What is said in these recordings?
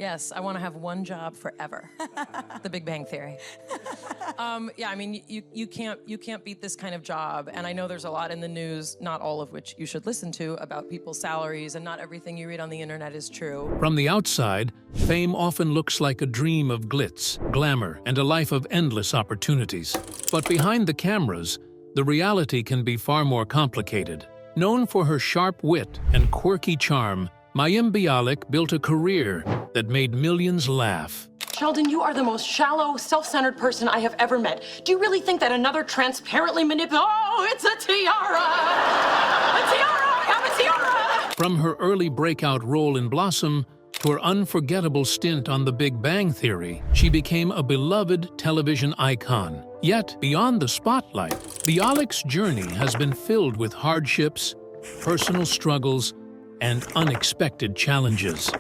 Yes, I want to have one job forever. The Big Bang Theory. Yeah, I mean, you can't beat this kind of job. And I know there's a lot in the news, not all of which you should listen to, about people's salaries, and not everything you read on the internet is true. From the outside, fame often looks like a dream of glitz, glamour, and a life of endless opportunities. But behind the cameras, the reality can be far more complicated. Known for her sharp wit and quirky charm, Mayim Bialik built a career that made millions laugh. Sheldon, you are the most shallow, self-centered person I have ever met. Do you really think that another transparently Oh, it's a tiara! A tiara! I have a tiara! From her early breakout role in Blossom to her unforgettable stint on The Big Bang Theory, she became a beloved television icon. Yet, beyond the spotlight, Bialik's journey has been filled with hardships, personal struggles, and unexpected challenges.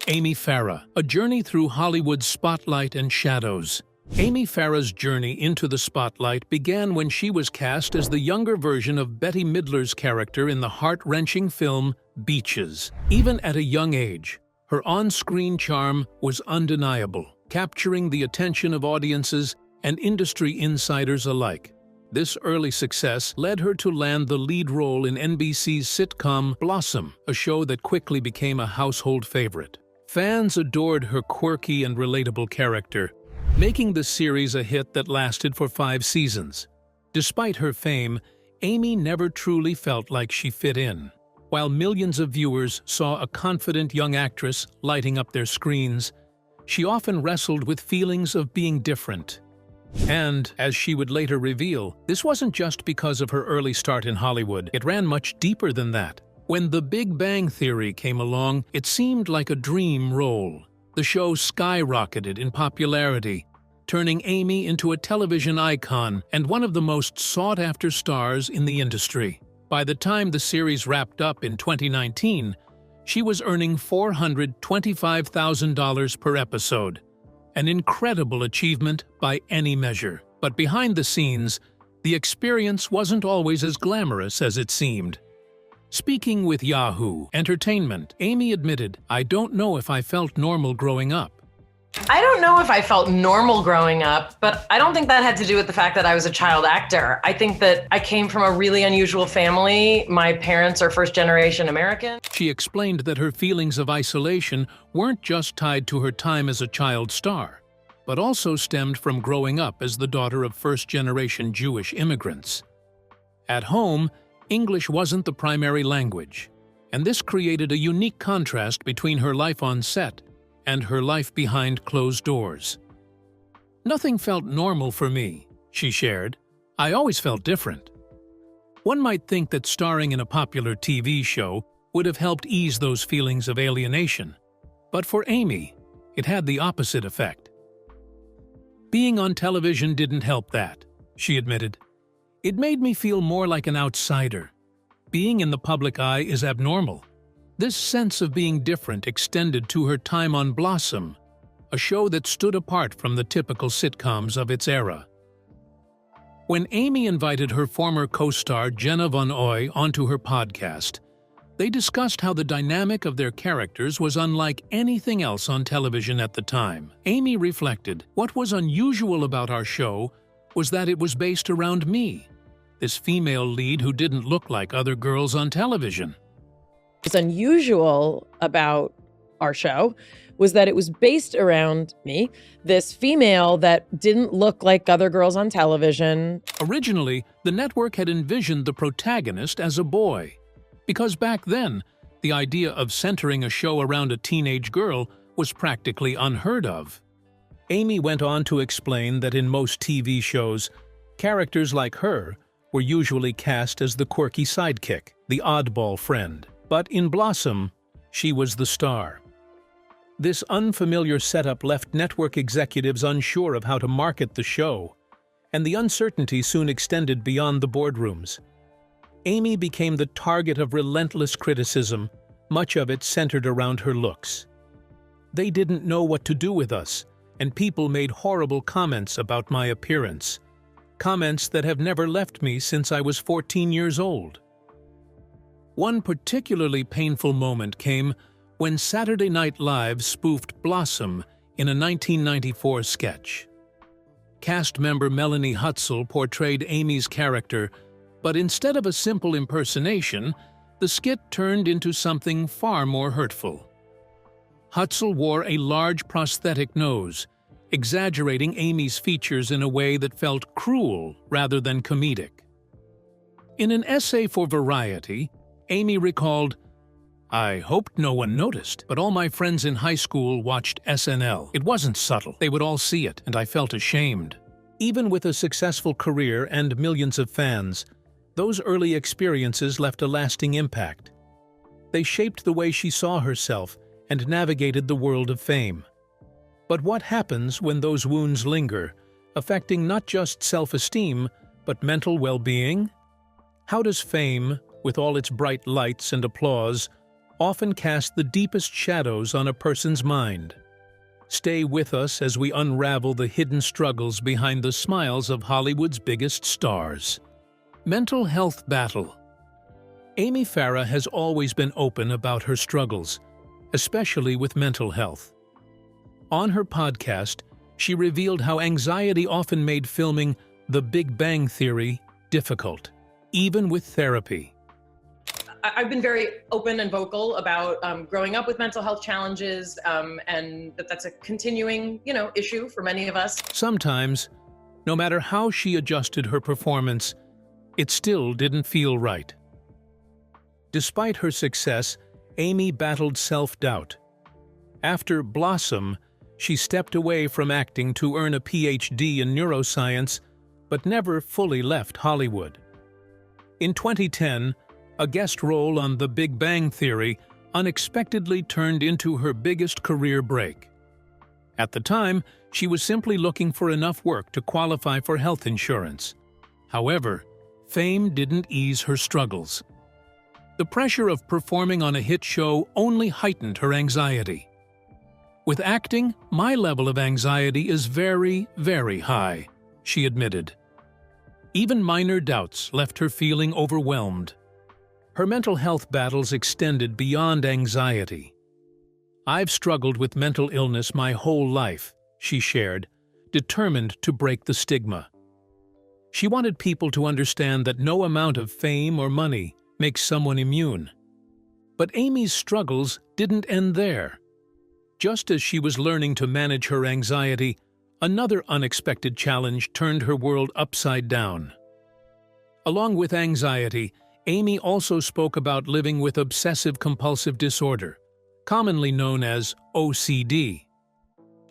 Amy Farrah, a journey through Hollywood's spotlight and shadows. Amy Farrah's journey into the spotlight began when she was cast as the younger version of Bette Midler's character in the heart-wrenching film Beaches. Even at a young age, her on-screen charm was undeniable, capturing the attention of audiences and industry insiders alike. This early success led her to land the lead role in NBC's sitcom Blossom, a show that quickly became a household favorite. Fans adored her quirky and relatable character, making the series a hit that lasted for 5 seasons. Despite her fame, Amy never truly felt like she fit in. While millions of viewers saw a confident young actress lighting up their screens, she often wrestled with feelings of being different. And, as she would later reveal, this wasn't just because of her early start in Hollywood. It ran much deeper than that. When The Big Bang Theory came along, it seemed like a dream role. The show skyrocketed in popularity, turning Amy into a television icon and one of the most sought-after stars in the industry. By the time the series wrapped up in 2019, she was earning $425,000 per episode. An incredible achievement by any measure. But behind the scenes, the experience wasn't always as glamorous as it seemed. Speaking with Yahoo Entertainment, Amy admitted, "I don't know if I felt normal growing up." I don't know if I felt normal growing up, but I don't think that had to do with the fact that I was a child actor. I think that I came from a really unusual family. My parents are first-generation American. She explained that her feelings of isolation weren't just tied to her time as a child star, but also stemmed from growing up as the daughter of first-generation Jewish immigrants. At home, English wasn't the primary language, and this created a unique contrast between her life on set and her life behind closed doors. "Nothing felt normal for me," she shared. "I always felt different." One might think that starring in a popular TV show would have helped ease those feelings of alienation, but for Amy, it had the opposite effect. "Being on television didn't help that," she admitted. "It made me feel more like an outsider. Being in the public eye is abnormal." This sense of being different extended to her time on Blossom, a show that stood apart from the typical sitcoms of its era. When Amy invited her former co-star Jenna Von Oy onto her podcast, they discussed how the dynamic of their characters was unlike anything else on television at the time. Amy reflected, "What was unusual about our show was that it was based around me, this female lead who didn't look like other girls on television." What's unusual about our show was that it was based around me, this female that didn't look like other girls on television. Originally, the network had envisioned the protagonist as a boy, because back then, the idea of centering a show around a teenage girl was practically unheard of. Amy went on to explain that in most TV shows, characters like her were usually cast as the quirky sidekick, the oddball friend. But in Blossom, she was the star. This unfamiliar setup left network executives unsure of how to market the show, and the uncertainty soon extended beyond the boardrooms. Amy became the target of relentless criticism, much of it centered around her looks. "They didn't know what to do with us, and people made horrible comments about my appearance. Comments that have never left me since I was 14 years old." One particularly painful moment came when Saturday Night Live spoofed Blossom in a 1994 sketch. Cast member Melanie Hutzel portrayed Amy's character, but instead of a simple impersonation, the skit turned into something far more hurtful. Hutzel wore a large prosthetic nose, exaggerating Amy's features in a way that felt cruel rather than comedic. In an essay for Variety, Amy recalled, "I hoped no one noticed, but all my friends in high school watched SNL. It wasn't subtle. They would all see it, and I felt ashamed." Even with a successful career and millions of fans, those early experiences left a lasting impact. They shaped the way she saw herself and navigated the world of fame. But what happens when those wounds linger, affecting not just self-esteem, but mental well-being? How does fame, with all its bright lights and applause, often cast the deepest shadows on a person's mind? Stay with us as we unravel the hidden struggles behind the smiles of Hollywood's biggest stars. Mental health battle. Amy Farrah has always been open about her struggles, especially with mental health. On her podcast, she revealed how anxiety often made filming The Big Bang Theory difficult, even with therapy. I've been very open and vocal about growing up with mental health challenges, and that's a continuing, issue for many of us. Sometimes, no matter how she adjusted her performance, it still didn't feel right. Despite her success, Amy battled self-doubt. After Blossom, she stepped away from acting to earn a PhD in neuroscience, but never fully left Hollywood. In 2010, a guest role on The Big Bang Theory unexpectedly turned into her biggest career break. At the time, she was simply looking for enough work to qualify for health insurance. However, fame didn't ease her struggles. The pressure of performing on a hit show only heightened her anxiety. "With acting, my level of anxiety is very, very high," she admitted. Even minor doubts left her feeling overwhelmed. Her mental health battles extended beyond anxiety. "I've struggled with mental illness my whole life," she shared, determined to break the stigma. She wanted people to understand that no amount of fame or money makes someone immune. But Amy's struggles didn't end there. Just as she was learning to manage her anxiety, another unexpected challenge turned her world upside down. Along with anxiety, Amy also spoke about living with obsessive-compulsive disorder, commonly known as OCD.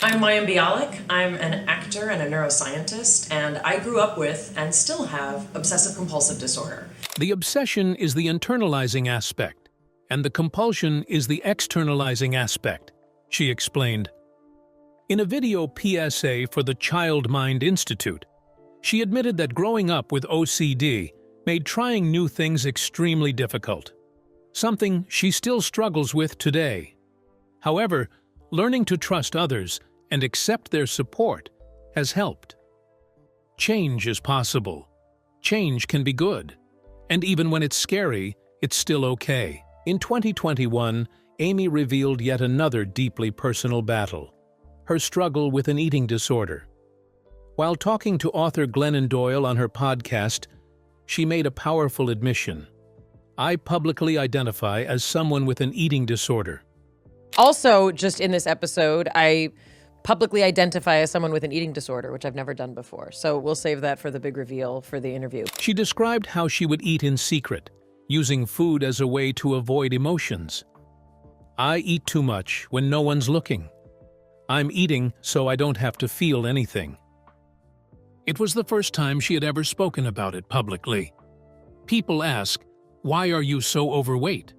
I'm Mayim Bialik. I'm an actor and a neuroscientist, and I grew up with and still have obsessive-compulsive disorder. The obsession is the internalizing aspect, and the compulsion is the externalizing aspect, she explained. In a video PSA for the Child Mind Institute, she admitted that growing up with OCD made trying new things extremely difficult, something she still struggles with today. However, learning to trust others and accept their support has helped. Change is possible. Change can be good. And even when it's scary, it's still okay. In 2021, Amy revealed yet another deeply personal battle: her struggle with an eating disorder. While talking to author Glennon Doyle on her podcast, she made a powerful admission: "I publicly identify as someone with an eating disorder." Also, just in this episode, I publicly identify as someone with an eating disorder, which I've never done before. So we'll save that for the big reveal for the interview. She described how she would eat in secret, using food as a way to avoid emotions. "I eat too much when no one's looking. I'm eating so I don't have to feel anything." It was the first time she had ever spoken about it publicly. People ask, "Why are you so overweight?"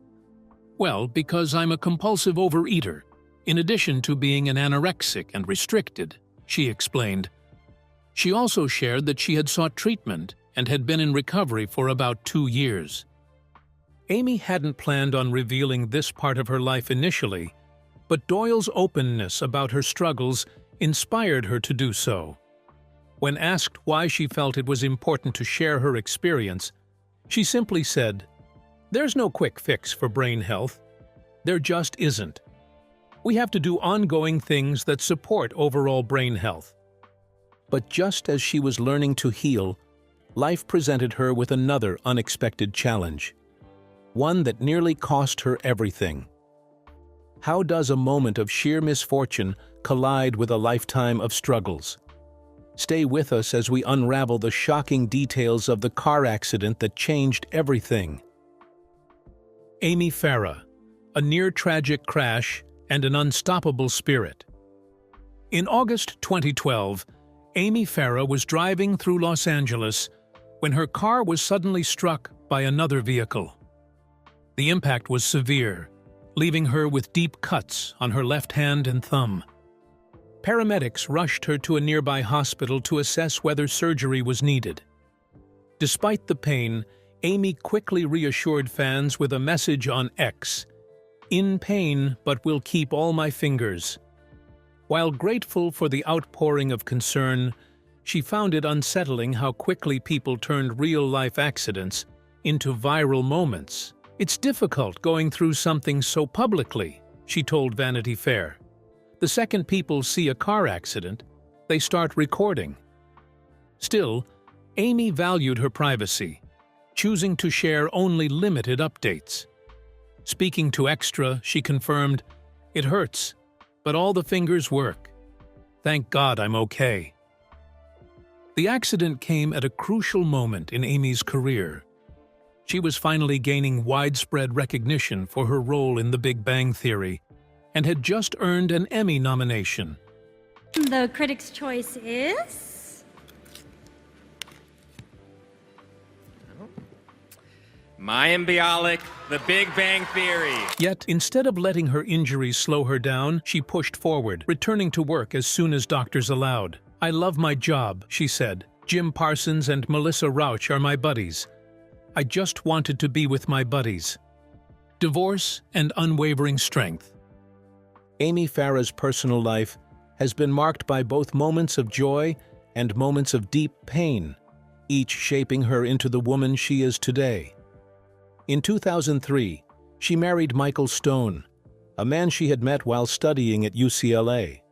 "Well, because I'm a compulsive overeater, in addition to being an anorexic and restricted," she explained. She also shared that she had sought treatment and had been in recovery for about 2 years. Amy hadn't planned on revealing this part of her life initially, but Doyle's openness about her struggles inspired her to do so. When asked why she felt it was important to share her experience, she simply said, "There's no quick fix for brain health. There just isn't. We have to do ongoing things that support overall brain health. But just as she was learning to heal, life presented her with another unexpected challenge, one that nearly cost her everything. How does a moment of sheer misfortune collide with a lifetime of struggles? Stay with us as we unravel the shocking details of the car accident that changed everything. Amy Farrah, a near-tragic crash and an unstoppable spirit. In August 2012, Amy Farrah was driving through Los Angeles when her car was suddenly struck by another vehicle. The impact was severe, leaving her with deep cuts on her left hand and thumb. Paramedics rushed her to a nearby hospital to assess whether surgery was needed. Despite the pain, Amy quickly reassured fans with a message on X, "In pain, but will keep all my fingers." While grateful for the outpouring of concern, she found it unsettling how quickly people turned real-life accidents into viral moments. "It's difficult going through something so publicly," she told Vanity Fair. "The second people see a car accident, they start recording." Still, Amy valued her privacy, choosing to share only limited updates. Speaking to Extra, she confirmed, "It hurts, but all the fingers work. Thank God I'm okay." The accident came at a crucial moment in Amy's career. She was finally gaining widespread recognition for her role in The Big Bang Theory and had just earned an Emmy nomination. The Critics' Choice is... Mayim Bialik, The Big Bang Theory. Yet, instead of letting her injuries slow her down, she pushed forward, returning to work as soon as doctors allowed. "I love my job," she said. "Jim Parsons and Melissa Rauch are my buddies. I just wanted to be with my buddies." Divorce and unwavering strength. Amy Farrah's personal life has been marked by both moments of joy and moments of deep pain, each shaping her into the woman she is today. In 2003, she married Michael Stone, a man she had met while studying at UCLA.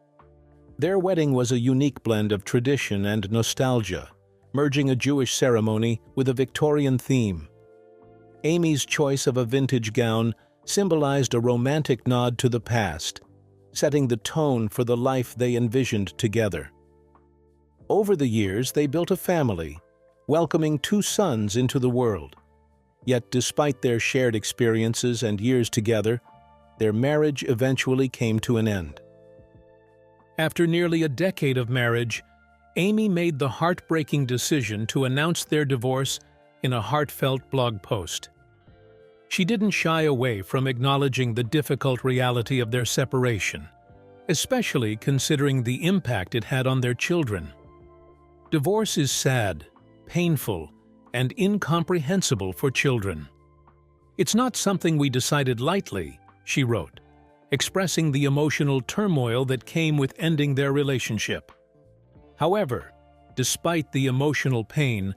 Their wedding was a unique blend of tradition and nostalgia, merging a Jewish ceremony with a Victorian theme. Amy's choice of a vintage gown symbolized a romantic nod to the past, setting the tone for the life they envisioned together. Over the years, they built a family, welcoming 2 sons into the world. Yet despite their shared experiences and years together, their marriage eventually came to an end. After nearly a decade of marriage, Amy made the heartbreaking decision to announce their divorce in a heartfelt blog post. She didn't shy away from acknowledging the difficult reality of their separation, especially considering the impact it had on their children. Divorce is sad, painful, and incomprehensible for children. "It's not something we decided lightly," she wrote, expressing the emotional turmoil that came with ending their relationship. However, despite the emotional pain,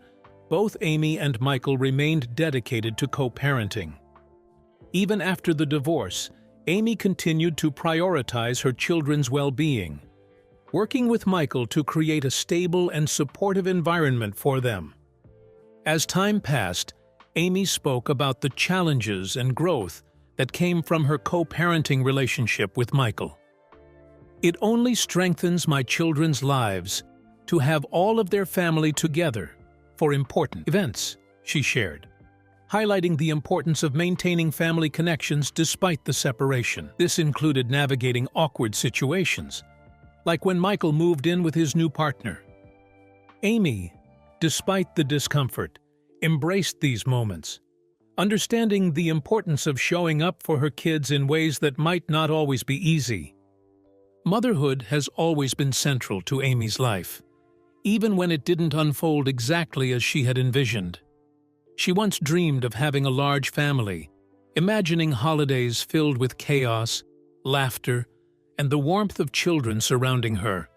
both Amy and Michael remained dedicated to co-parenting. Even after the divorce, Amy continued to prioritize her children's well-being, working with Michael to create a stable and supportive environment for them. As time passed, Amy spoke about the challenges and growth that came from her co-parenting relationship with Michael. "It only strengthens my children's lives to have all of their family together for important events," she shared, highlighting the importance of maintaining family connections despite the separation. This included navigating awkward situations, like when Michael moved in with his new partner. Amy, despite the discomfort, embraced these moments, understanding the importance of showing up for her kids in ways that might not always be easy. Motherhood has always been central to Amy's life, even when it didn't unfold exactly as she had envisioned. She once dreamed of having a large family, imagining holidays filled with chaos, laughter, and the warmth of children surrounding her.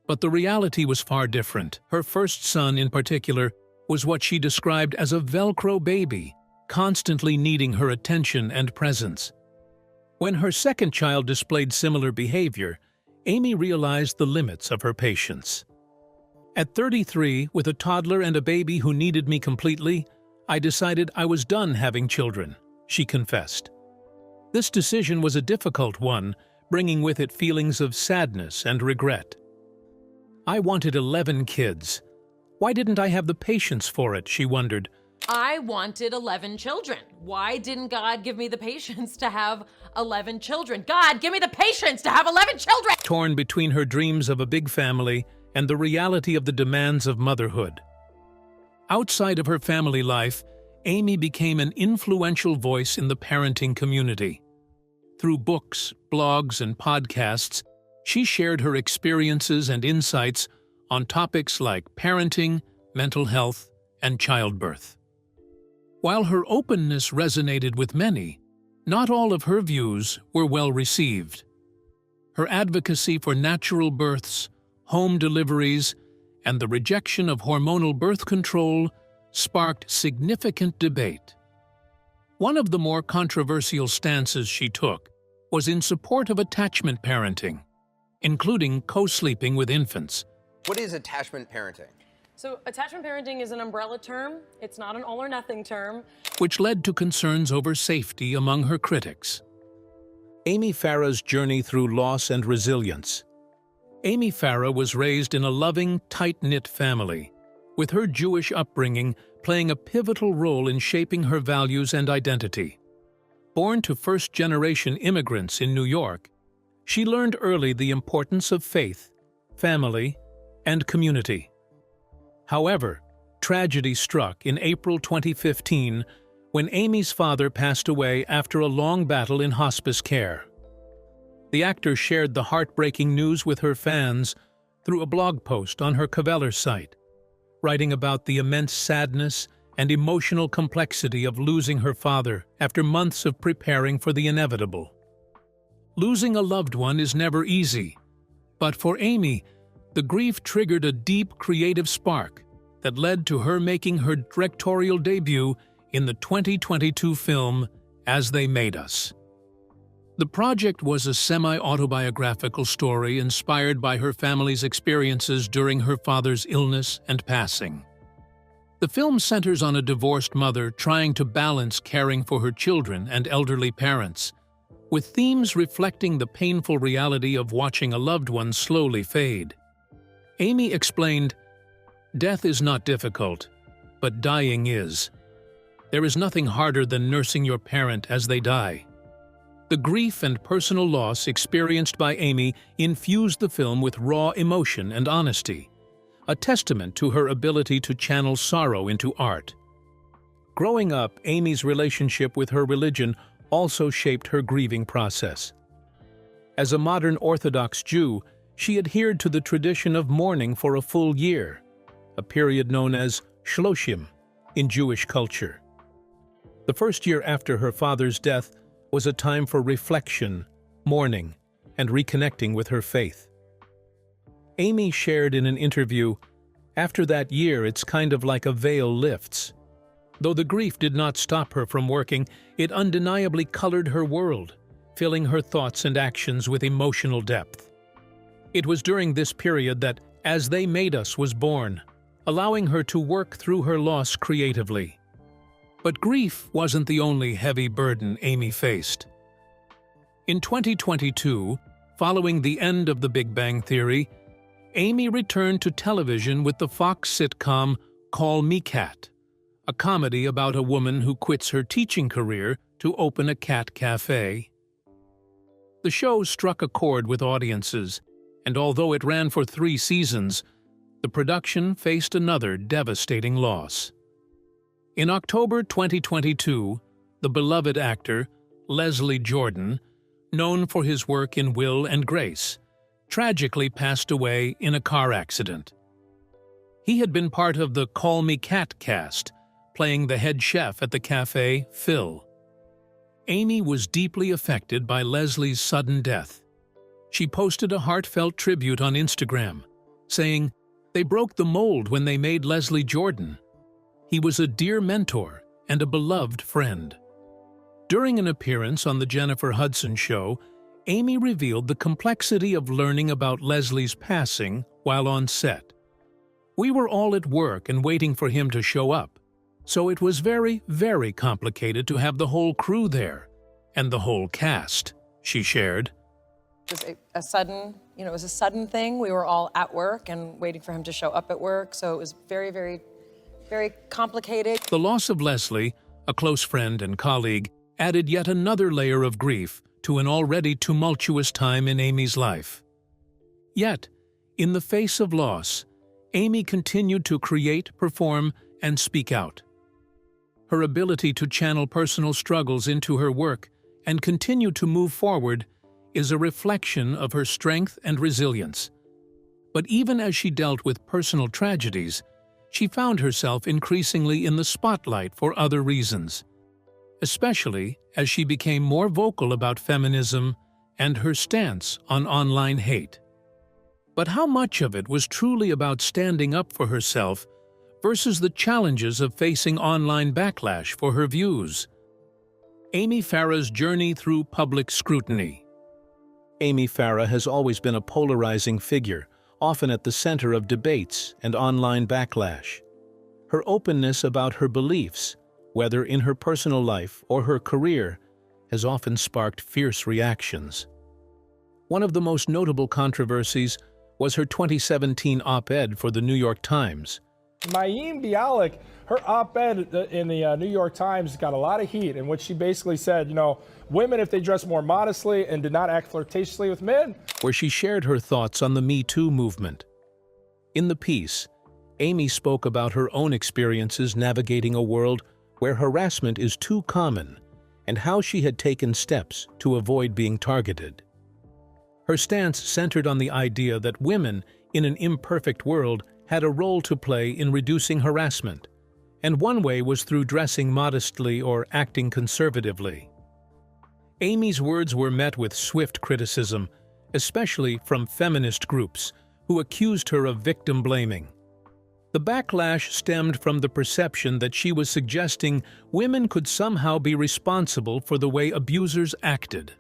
But the reality was far different. Her first son, in particular, was what she described as a Velcro baby, constantly needing her attention and presence. When her second child displayed similar behavior, Amy realized the limits of her patience. At 33, with a toddler and a baby who needed me completely, I decided I was done having children, she confessed. This decision was a difficult one, bringing with it feelings of sadness and regret. I wanted 11 kids. Why didn't I have the patience for it, she wondered. I wanted 11 children. Why didn't God give me the patience to have 11 children? God, give me the patience to have 11 children! Torn between her dreams of a big family and the reality of the demands of motherhood. Outside of her family life, Amy became an influential voice in the parenting community. Through books, blogs, and podcasts, she shared her experiences and insights on topics like parenting, mental health, and childbirth. While her openness resonated with many, not all of her views were well received. Her advocacy for natural births, home deliveries, and the rejection of hormonal birth control sparked significant debate. One of the more controversial stances she took was in support of attachment parenting, including co-sleeping with infants. What is attachment parenting? So attachment parenting is an umbrella term. It's not an all or nothing term. Which led to concerns over safety among her critics. Amy Farrah's journey through loss and resilience. Amy Farrah was raised in a loving, tight-knit family, with her Jewish upbringing playing a pivotal role in shaping her values and identity. Born to first-generation immigrants in New York, she learned early the importance of faith, family, and community. However, tragedy struck in April 2015 when Amy's father passed away after a long battle in hospice care. The actor shared the heartbreaking news with her fans through a blog post on her Caveller site, writing about the immense sadness and emotional complexity of losing her father after months of preparing for the inevitable. Losing a loved one is never easy, but for Amy, the grief triggered a deep creative spark that led to her making her directorial debut in the 2022 film As They Made Us. The project was a semi-autobiographical story inspired by her family's experiences during her father's illness and passing. The film centers on a divorced mother trying to balance caring for her children and elderly parents, with themes reflecting the painful reality of watching a loved one slowly fade. Amy explained, "Death is not difficult, but dying is. There is nothing harder than nursing your parent as they die." The grief and personal loss experienced by Amy infused the film with raw emotion and honesty, a testament to her ability to channel sorrow into art. Growing up, Amy's relationship with her religion also shaped her grieving process. As a modern Orthodox Jew, she adhered to the tradition of mourning for a full year, a period known as Shloshim in Jewish culture. The first year after her father's death was a time for reflection, mourning, and reconnecting with her faith. Amy shared in an interview, "After that year, it's kind of like a veil lifts." Though the grief did not stop her from working, it undeniably colored her world, filling her thoughts and actions with emotional depth. It was during this period that As They Made Us was born, allowing her to work through her loss creatively. But grief wasn't the only heavy burden Amy faced. In 2022, following the end of The Big Bang Theory, Amy returned to television with the Fox sitcom Call Me Kat, a comedy about a woman who quits her teaching career to open a cat cafe. The show struck a chord with audiences, and although it ran for 3 seasons, the production faced another devastating loss. In October 2022, the beloved actor, Leslie Jordan, known for his work in Will and Grace, tragically passed away in a car accident. He had been part of the Call Me Kat cast, playing the head chef at the cafe, Phil. Amy was deeply affected by Leslie's sudden death. She posted a heartfelt tribute on Instagram, saying, "They broke the mold when they made Leslie Jordan. He was a dear mentor and a beloved friend." During an appearance on The Jennifer Hudson Show, Amy revealed the complexity of learning about Leslie's passing while on set. "We were all at work and waiting for him to show up, so it was very, very complicated to have the whole crew there, and the whole cast," she shared. It was a sudden, it was a sudden thing. We were all at work and waiting for him to show up at work, so it was very, very, very complicated. The loss of Leslie, a close friend and colleague, added yet another layer of grief to an already tumultuous time in Amy's life. Yet, in the face of loss, Amy continued to create, perform, and speak out. Her ability to channel personal struggles into her work and continue to move forward is a reflection of her strength and resilience. But even as she dealt with personal tragedies, she found herself increasingly in the spotlight for other reasons, especially as she became more vocal about feminism and her stance on online hate. But how much of it was truly about standing up for herself versus the challenges of facing online backlash for her views? Amy Farrah's journey through public scrutiny. Amy Farrah has always been a polarizing figure, often at the center of debates and online backlash. Her openness about her beliefs, whether in her personal life or her career, has often sparked fierce reactions. One of the most notable controversies was her 2017 op-ed for the New York Times. Mayim Bialik, her op-ed in the New York Times got a lot of heat, in which she basically said, women, if they dress more modestly and did not act flirtatiously with men. Where she shared her thoughts on the Me Too movement. In the piece, Amy spoke about her own experiences navigating a world where harassment is too common and how she had taken steps to avoid being targeted. Her stance centered on the idea that women in an imperfect world had a role to play in reducing harassment, and one way was through dressing modestly or acting conservatively. Amy's words were met with swift criticism, especially from feminist groups, who accused her of victim blaming. The backlash stemmed from the perception that she was suggesting women could somehow be responsible for the way abusers acted.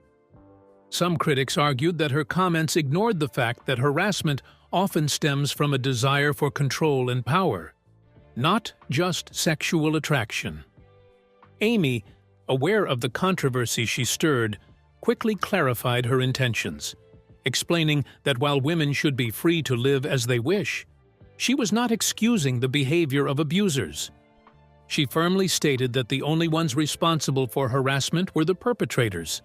Some critics argued that her comments ignored the fact that harassment often stems from a desire for control and power, not just sexual attraction. Amy, aware of the controversy she stirred, quickly clarified her intentions, explaining that while women should be free to live as they wish, she was not excusing the behavior of abusers. She firmly stated that the only ones responsible for harassment were the perpetrators.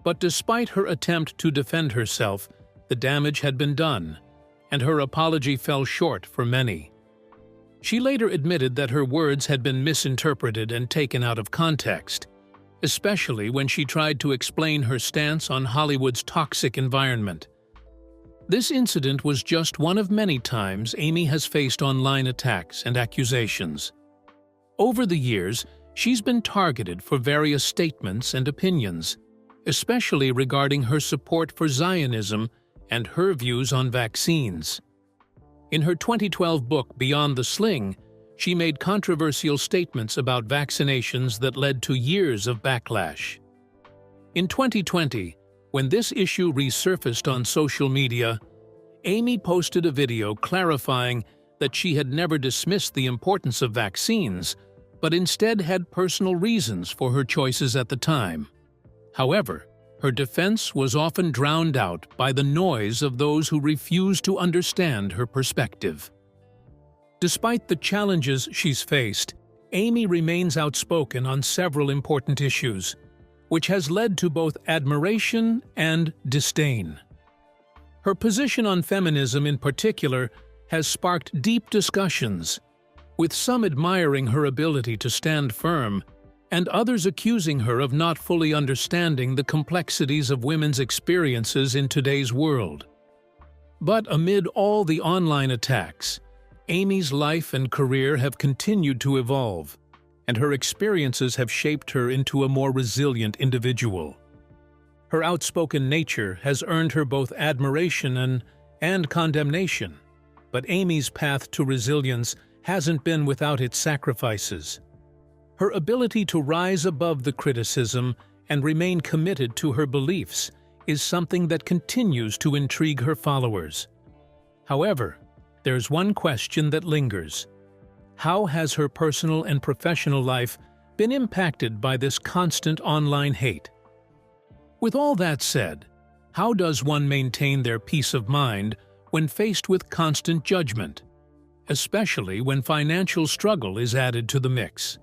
But despite her attempt to defend herself, the damage had been done, and her apology fell short for many. She later admitted that her words had been misinterpreted and taken out of context, especially when she tried to explain her stance on Hollywood's toxic environment. This incident was just one of many times Amy has faced online attacks and accusations. Over the years, she's been targeted for various statements and opinions, especially regarding her support for Zionism and her views on vaccines. In her 2012 book Beyond the Sling, she made controversial statements about vaccinations that led to years of backlash. In 2020, when this issue resurfaced on social media, Amy posted a video clarifying that she had never dismissed the importance of vaccines, but instead had personal reasons for her choices at the time. However, her defense was often drowned out by the noise of those who refused to understand her perspective. Despite the challenges she's faced, Amy remains outspoken on several important issues, which has led to both admiration and disdain. Her position on feminism in particular has sparked deep discussions, with some admiring her ability to stand firm and others accusing her of not fully understanding the complexities of women's experiences in today's world. But amid all the online attacks, Amy's life and career have continued to evolve, and her experiences have shaped her into a more resilient individual. Her outspoken nature has earned her both admiration and condemnation, but Amy's path to resilience hasn't been without its sacrifices. Her ability to rise above the criticism and remain committed to her beliefs is something that continues to intrigue her followers. However, there's one question that lingers. How has her personal and professional life been impacted by this constant online hate? With all that said, how does one maintain their peace of mind when faced with constant judgment, especially when financial struggle is added to the mix?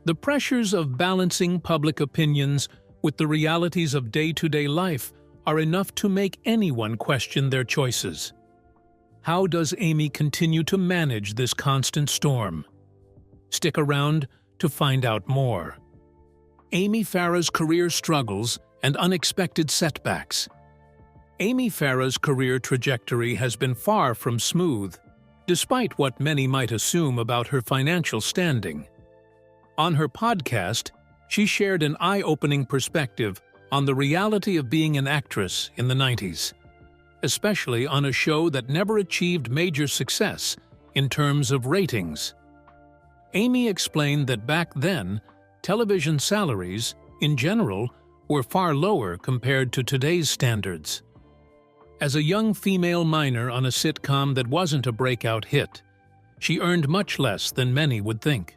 The pressures of balancing public opinions with the realities of day-to-day life are enough to make anyone question their choices. How does Amy continue to manage this constant storm? Stick around to find out more. Amy Farrah's career struggles and unexpected setbacks. Amy Farrah's career trajectory has been far from smooth, despite what many might assume about her financial standing. On her podcast, she shared an eye-opening perspective on the reality of being an actress in the 90s, especially on a show that never achieved major success in terms of ratings. Amy explained that back then, television salaries, in general, were far lower compared to today's standards. As a young female minor on a sitcom that wasn't a breakout hit, she earned much less than many would think.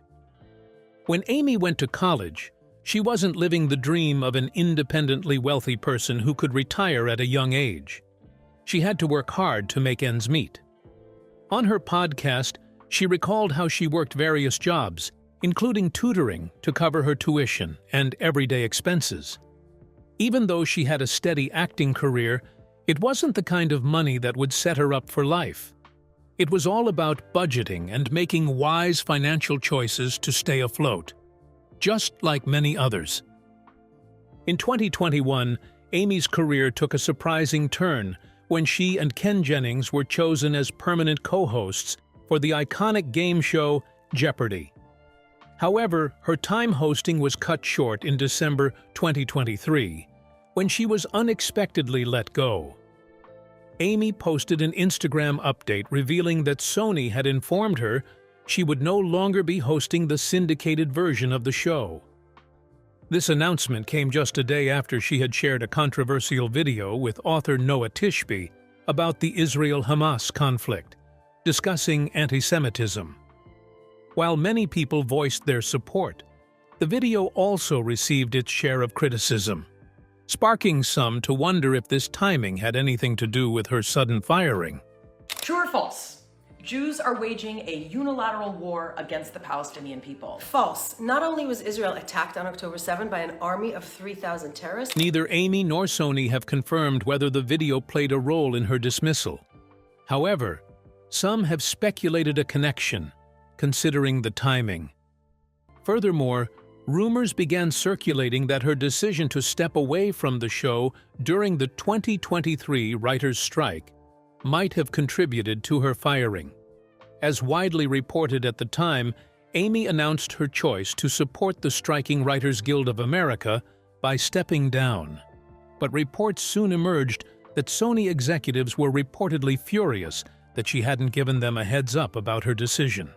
When Amy went to college, she wasn't living the dream of an independently wealthy person who could retire at a young age. She had to work hard to make ends meet. On her podcast, she recalled how she worked various jobs, including tutoring to cover her tuition and everyday expenses. Even though she had a steady acting career, it wasn't the kind of money that would set her up for life. It was all about budgeting and making wise financial choices to stay afloat, just like many others. In 2021, Amy's career took a surprising turn when she and Ken Jennings were chosen as permanent co-hosts for the iconic game show Jeopardy! However, her time hosting was cut short in December 2023, when she was unexpectedly let go. Amy posted an Instagram update revealing that Sony had informed her she would no longer be hosting the syndicated version of the show. This announcement came just a day after she had shared a controversial video with author Noah Tishby about the Israel-Hamas conflict, discussing anti-Semitism. While many people voiced their support, the video also received its share of criticism, sparking some to wonder if this timing had anything to do with her sudden firing. True or false? Jews are waging a unilateral war against the Palestinian people. False. Not only was Israel attacked on October 7 by an army of 3,000 terrorists. Neither Amy nor Sony have confirmed whether the video played a role in her dismissal. However, some have speculated a connection, considering the timing. Furthermore, rumors began circulating that her decision to step away from the show during the 2023 writers' strike might have contributed to her firing. As widely reported at the time, Amy announced her choice to support the striking Writers Guild of America by stepping down. But reports soon emerged that Sony executives were reportedly furious that she hadn't given them a heads up about her decision.